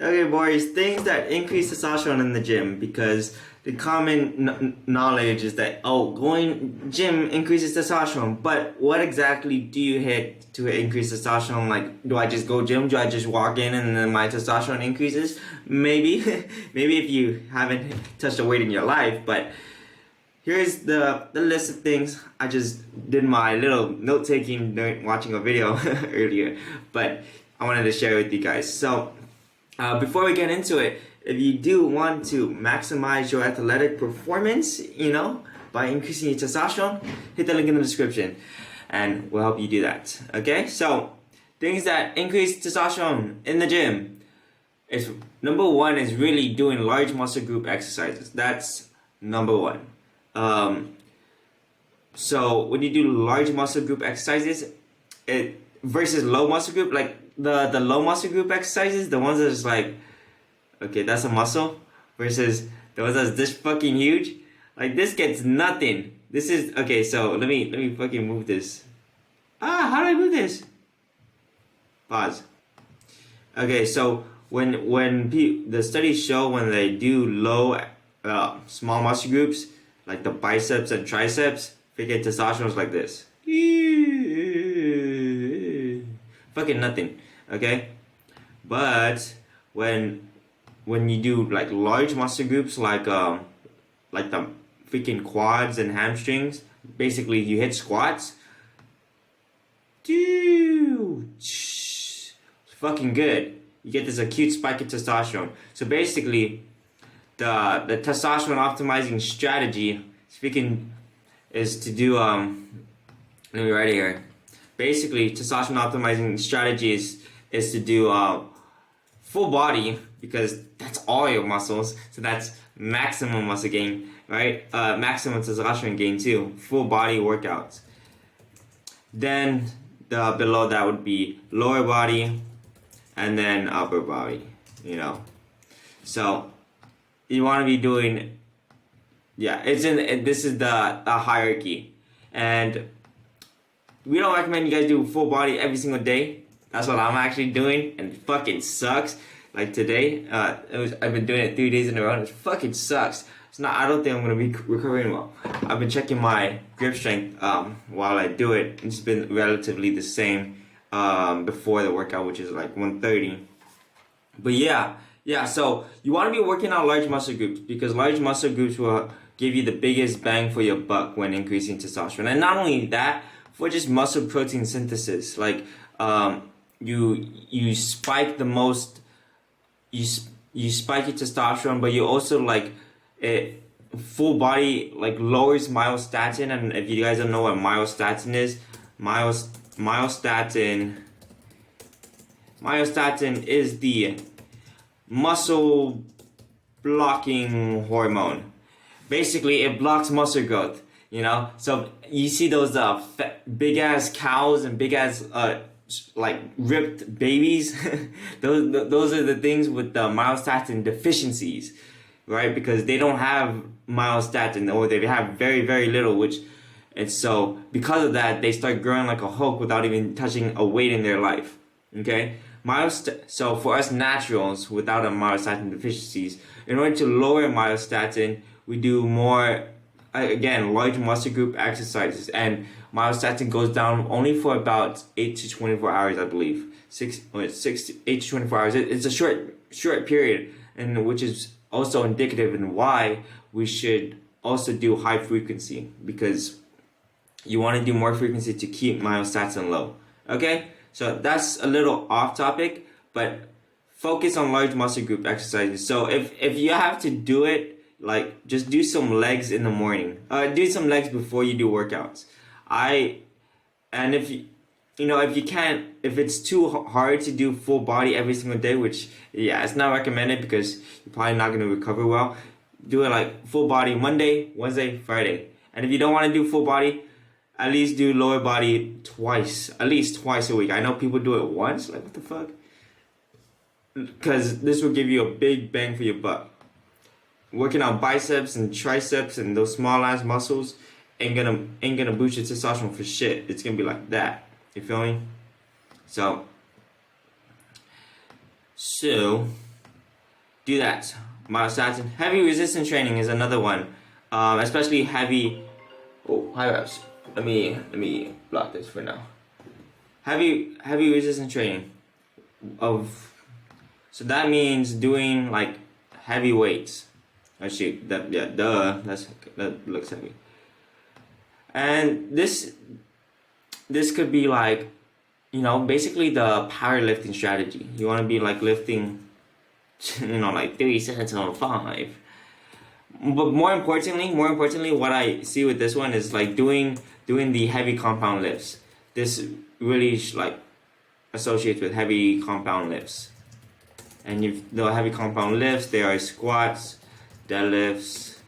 Okay, boys, things that increase testosterone in the gym, because the common knowledge is that, oh, going gym increases testosterone, but what exactly do you hit to increase testosterone? Like, do I just go gym? Do I just walk in and then my testosterone increases? Maybe, maybe if you haven't touched a weight in your life, but here's the list of things. I just did my little note taking during watching a video earlier, but I wanted to share with you guys. So, before we get into it, if you do want to maximize your athletic performance, by increasing your testosterone, hit the link in the description and we'll help you do that. Okay? So, things that increase testosterone in the gym is number one is really doing large muscle group exercises. That's number one. So when you do large muscle group exercises, it versus low muscle group, like the low muscle group exercises, the ones that's like, okay, that's a muscle, versus the ones that's this fucking huge, like this gets nothing. This is okay. So let me fucking move this. How do I move this? Pause. Okay, so when the studies show when they do low, small muscle groups like the biceps and triceps, freaking testosterone is like this. Fucking nothing. Okay, but when you do like large muscle groups like the freaking quads and hamstrings, basically you hit squats. It's fucking good. You get this acute spike in testosterone. So basically, the testosterone optimizing strategy, speaking, is to do let me write it here. Basically, testosterone optimizing strategy is to do full body, because that's all your muscles. So that's maximum muscle gain, right? Maximum testosterone gain too. Full body workouts. Then below that would be lower body, and then upper body. So you want to be doing, this is the hierarchy, and we don't recommend you guys do full body every single day. That's what I'm actually doing, and it fucking sucks. Like today, I've been doing it 3 days in a row, and it fucking sucks. I don't think I'm gonna be recovering well. I've been checking my grip strength while I do it, and it's been relatively the same before the workout, which is like 130. But yeah. So you want to be working on large muscle groups, because large muscle groups will give you the biggest bang for your buck when increasing testosterone. And not only that, for just muscle protein synthesis, like you spike the most, you spike your testosterone, but you also like it full body like lowers myostatin. And if you guys don't know what myostatin is, myostatin is the muscle blocking hormone. Basically, it blocks muscle growth. So you see those big ass cows and big ass like ripped babies. those are the things with the myostatin deficiencies, right? Because they don't have myostatin, or they have very, very little, and so because of that, they start growing like a Hulk without even touching a weight in their life. Okay, so for us naturals without a myostatin deficiencies, in order to lower myostatin, we do more, again, large muscle group exercises, and myostatin goes down only for about 8 to 24 hours, I believe. 8 to 24 hours. It's a short period, and which is also indicative in why we should also do high frequency, because you want to do more frequency to keep myostatin low. Okay, so that's a little off topic, but focus on large muscle group exercises. So if you have to do it, like, just do some legs in the morning. Do some legs before you do workouts. And if you can't, if it's too hard to do full body every single day, which, it's not recommended because you're probably not going to recover well, do it like full body Monday, Wednesday, Friday. And if you don't want to do full body, at least do lower body at least twice a week. I know people do it once, like, what the fuck? Because this will give you a big bang for your buck. Working on biceps and triceps and those small ass muscles ain't gonna boost your testosterone for shit. It's gonna be like that. You feel me? So do that. Myostatin. Heavy resistance training is another one, especially heavy. Oh, high reps. Let me block this for now. Heavy resistance training of, so that means doing like heavy weights. Actually, that looks heavy. And this could be like, basically the powerlifting strategy. You want to be like lifting, like 3 sets on 5. But more importantly, what I see with this one is like doing the heavy compound lifts. This really like associates with heavy compound lifts. And if the heavy compound lifts, there are squats, deadlifts,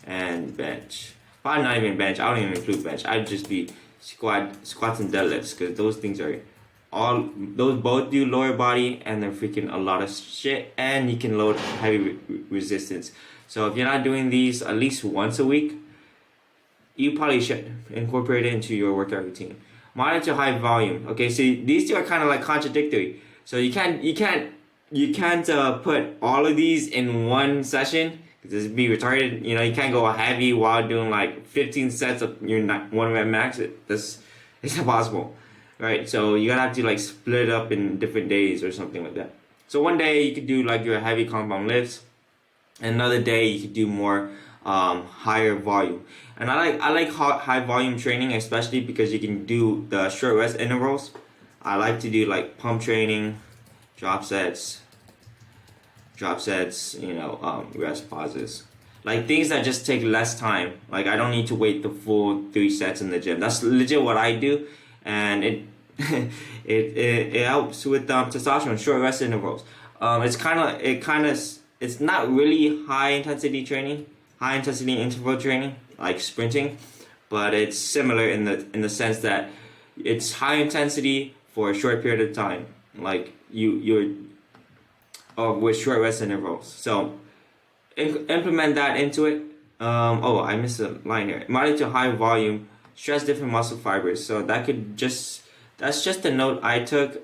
and bench. Probably not even bench. I don't even include bench. I'd just be squats and deadlifts, because those things are those both do lower body, and they're freaking a lot of shit, and you can load heavy resistance. So if you're not doing these at least once a week, you probably should incorporate it into your workout routine. Moderate to high volume. Okay, so these two are kind of like contradictory. So you can't put all of these in one session, because this would be retarded. You can't go heavy while doing like 15 sets of your 1 rep max. It's impossible, right? So you're gonna have to like split it up in different days or something like that. So one day you could do like your heavy compound lifts. Another day you could do more higher volume. And I like high volume training, especially because you can do the short rest intervals. I like to do like pump training, drop sets, rest pauses. Like things that just take less time. Like I don't need to wait the full 3 sets in the gym. That's legit what I do, and it it helps with testosterone, short rest intervals. It's not really high intensity interval training like sprinting, but it's similar in the sense that it's high intensity for a short period of time, like you're with short rest intervals. So implement that into it. I missed a line here. Moderate to high volume, stress different muscle fibers. So that's just the note I took.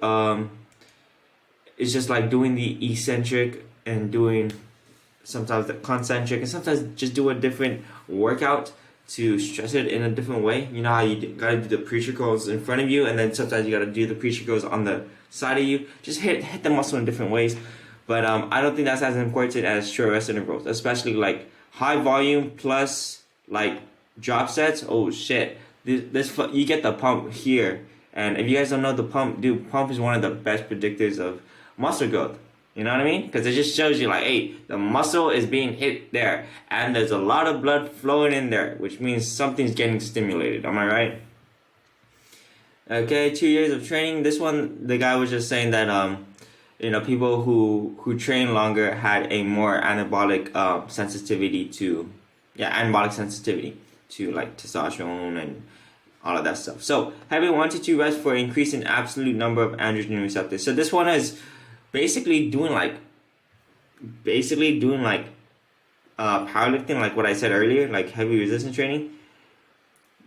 It's just like doing the eccentric and doing sometimes the concentric, and sometimes just do a different workout to stress it in a different way. You know how you gotta do the preacher curls in front of you, and then sometimes you gotta do the preacher curls on the side of you. Just hit the muscle in different ways. But I don't think that's as important as short rest intervals, especially like high volume plus like drop sets. Oh shit, this you get the pump here, and if you guys don't know the pump, dude, pump is one of the best predictors of muscle growth. You know what I mean? Because it just shows you like, hey, the muscle is being hit there, and there's a lot of blood flowing in there, which means something's getting stimulated. Am I right? Okay, 2 years of training. This one, the guy was just saying that people who train longer had a more anabolic sensitivity to like testosterone and all of that stuff. So having 1 to 2 reps for increase in absolute number of androgen receptors. So this one is basically doing like powerlifting, like what I said earlier, like heavy resistance training,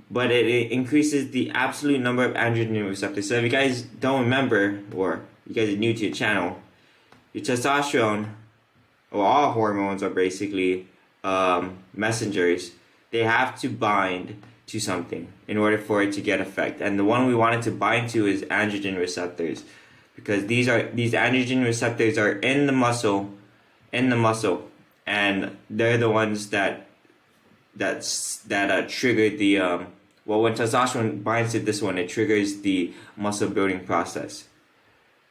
but it increases the absolute number of androgen receptors. So if you guys don't remember, or you guys are new to your channel, your testosterone, or all hormones, are basically messengers. They have to bind to something in order for it to get effect, and the one we wanted to bind to is androgen receptors, because these androgen receptors are in the muscle, and they're the ones that trigger the when testosterone binds to this one, it triggers the muscle building process,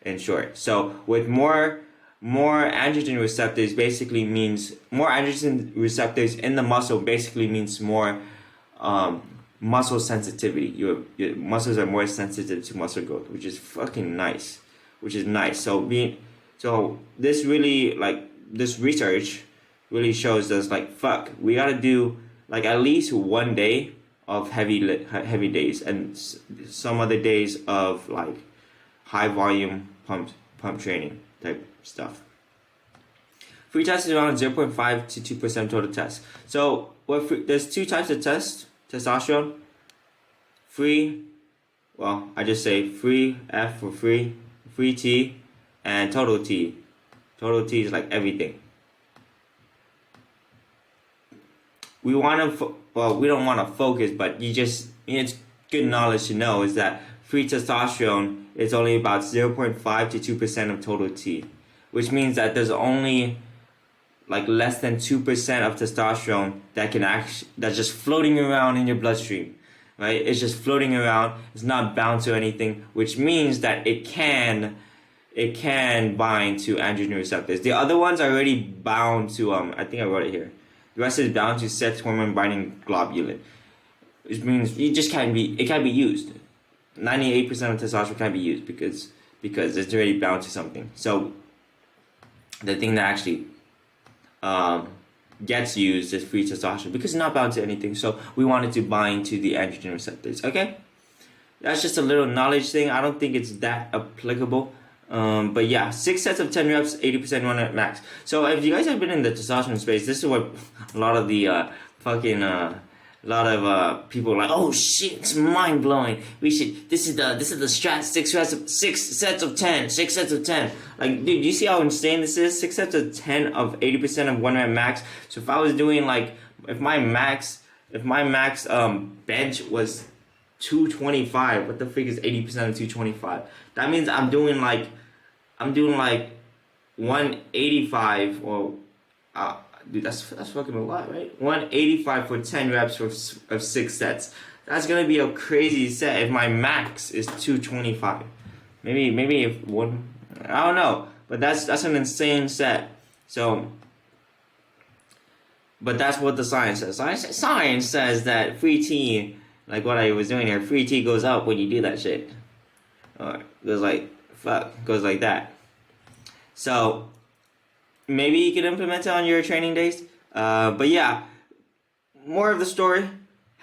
in short. So with more androgen receptors basically means more androgen receptors in the muscle, basically means more muscle sensitivity. Your muscles are more sensitive to muscle growth, which is fucking nice. So this really, like, this research really shows us like, fuck, we gotta do like at least 1 day of heavy days, and some other days of like high volume pump training type stuff. Free test is around 0.5 to 2% total test. So there's 2 types of test testosterone. Free, well, I just say free, F for free T, and total T. Total T is like everything. we want to, well, we don't want to focus, but it's good knowledge to know is that free testosterone is only about 0.5 to 2% of total T, which means that there's only like less than 2% of testosterone that's just floating around in your bloodstream, right? It's just floating around. It's not bound to anything, which means that it can bind to androgen receptors. The other ones are already bound to I think I wrote it here. The rest is bound to sex hormone binding globulin, which means it can't be used. 98% of testosterone can't be used because it's already bound to something. So the thing that actually gets used is free testosterone because it's not bound to anything. So we want it to bind to the androgen receptors. Okay, that's just a little knowledge thing. I don't think it's that applicable. But yeah, 6 sets of 10 reps, 80% run at max. So if you guys have been in the testosterone space, this is what a lot of the people are like, oh shit, it's mind blowing. This is the strat, 6 sets of 10, 6 sets of 10. Like, dude, you see how insane this is? 6 sets of 10 of 80% of 1 rep max. So if I was doing like, if my max bench was 225, what the freak is 80% of 225? That means I'm doing like 185 or dude, that's fucking a lot, right? 185 for 10 reps of 6 sets. That's gonna be a crazy set if my max is 225. Maybe if one, I don't know, but that's an insane set. So, but that's what the science says. Science says that free T, like what I was doing here, free T goes up when you do that shit. Or goes like that. So maybe you can implement it on your training days. But yeah, more of the story.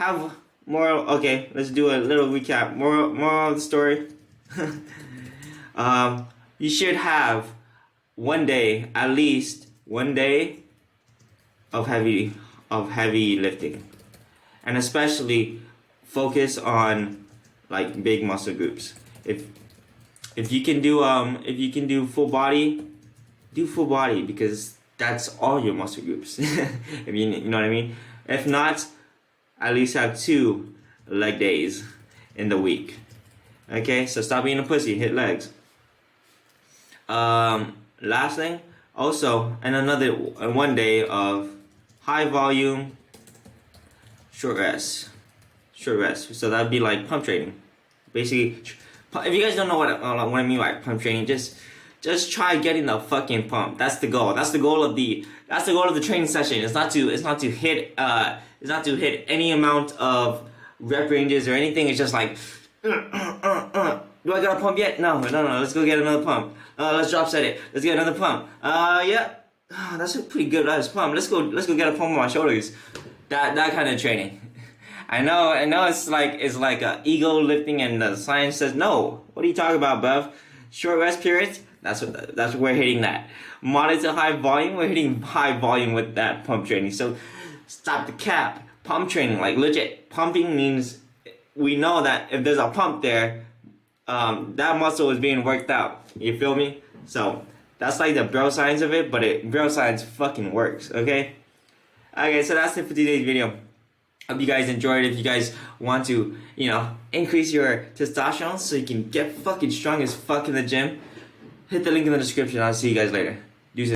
Okay, let's do a little recap. More of the story. You should have at least one day of heavy lifting, and especially focus on like big muscle groups. If you can do full body, do full body because that's all your muscle groups. If you know what I mean. If not, at least have 2 leg days in the week. Okay, so stop being a pussy. Hit legs. Last thing, also, and another 1 day of high volume, short rest. So that'd be like pump training. Basically, if you guys don't know what I mean by pump training, just try getting the fucking pump. That's the goal. That's the goal of the training session. It's not to hit any amount of rep ranges or anything. It's just like, do I got a pump yet? No. Let's go get another pump. Let's drop set it. Let's get another pump. Yeah. That's a pretty good pump. Let's go get a pump on my shoulders. That kind of training. I know it's like a ego lifting, and the science says no. What are you talking about, bruv? Short rest periods. That's what we're hitting that. Moderate to high volume. We're hitting high volume with that pump training. So stop the cap. Pump training, like legit. Pumping means we know that if there's a pump there, that muscle is being worked out. You feel me? So that's like the bro science of it, but bro science fucking works. Okay. Okay. So that's it for today's video. Hope you guys enjoyed it. If you guys want to, increase your testosterone so you can get fucking strong as fuck in the gym, hit the link in the description. I'll see you guys later. Deuces.